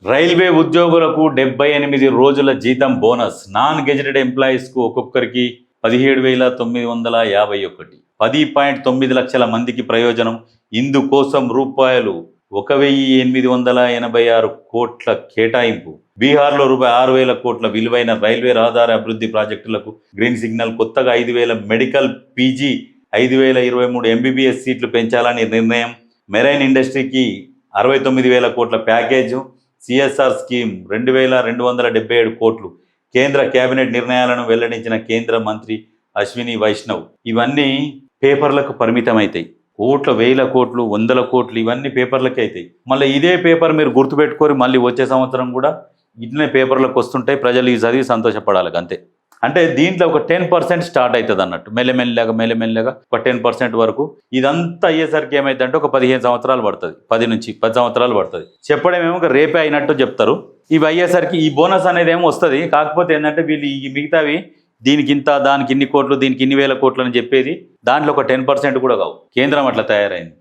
Railway ఉద్యోగులకు 78 రోజుల జీతం బోనస్. నాన్ గెజెటెడ్ ఎంప్లాయీస్కు ఒక్కొక్కరికి 17,951. 10.9 లక్షల మందికి ప్రయోజనం. ఇందుకోసం రూపాయలు 1,886 కోట్ల కేటాయింపు. బీహార్లో రూపాయి 6,000 కోట్ల విలువైన రైల్వే రహదారి అభివృద్ధి ప్రాజెక్టులకు గ్రీన్ సిగ్నల్. కొత్తగా 5,000 మెడికల్ పీజీ, 5,023 ఎంబీబీఎస్ సీట్లు పెంచాలని నిర్ణయం. మెరైన్ ఇండస్ట్రీకి 69,000 కోట్ల ప్యాకేజు. సిఎస్ఆర్ స్కీమ్ 2,277 కోట్లు. కేంద్ర కేబినెట్ నిర్ణయాలను వెల్లడించిన కేంద్ర మంత్రి అశ్విని వైష్ణవ్. ఇవన్నీ పేపర్లకు పరిమితమవుతాయి. కోట్ల, వేల కోట్లు, వందల కోట్లు ఇవన్నీ పేపర్లకే అవుతాయి. మళ్ళీ ఇదే పేపర్ మీరు గుర్తుపెట్టుకొని మళ్ళీ వచ్చే సంవత్సరం కూడా ఇట్లనే పేపర్లకు వస్తుంటాయి. ప్రజలు ఈ చదివి సంతోషపడాలి అంతే. అంటే దీంట్లో ఒక 10% స్టార్ట్ అవుతుంది అన్నట్టు, మెల్లమెల్లగా ఒక 10% వరకు. ఇదంతా అయ్యేసరికి ఏమైందంటే ఒక 15 సంవత్సరాలు పడుతుంది, 10 నుంచి 10 సంవత్సరాలు పడుతుంది. చెప్పడం ఏమో రేపే అయినట్టు చెప్తారు. ఇవి అయ్యేసరికి ఈ బోనస్ అనేది ఏమో వస్తుంది. కాకపోతే ఏంటంటే వీళ్ళు ఈ మిగతావి దీనికి ఇంత, దానికి ఇన్ని కోట్లు, దీనికి ఇన్ని వేల కోట్లు అని చెప్పేది దాంట్లో ఒక 10% కూడా కావు. కేంద్రం అట్లా తయారైంది.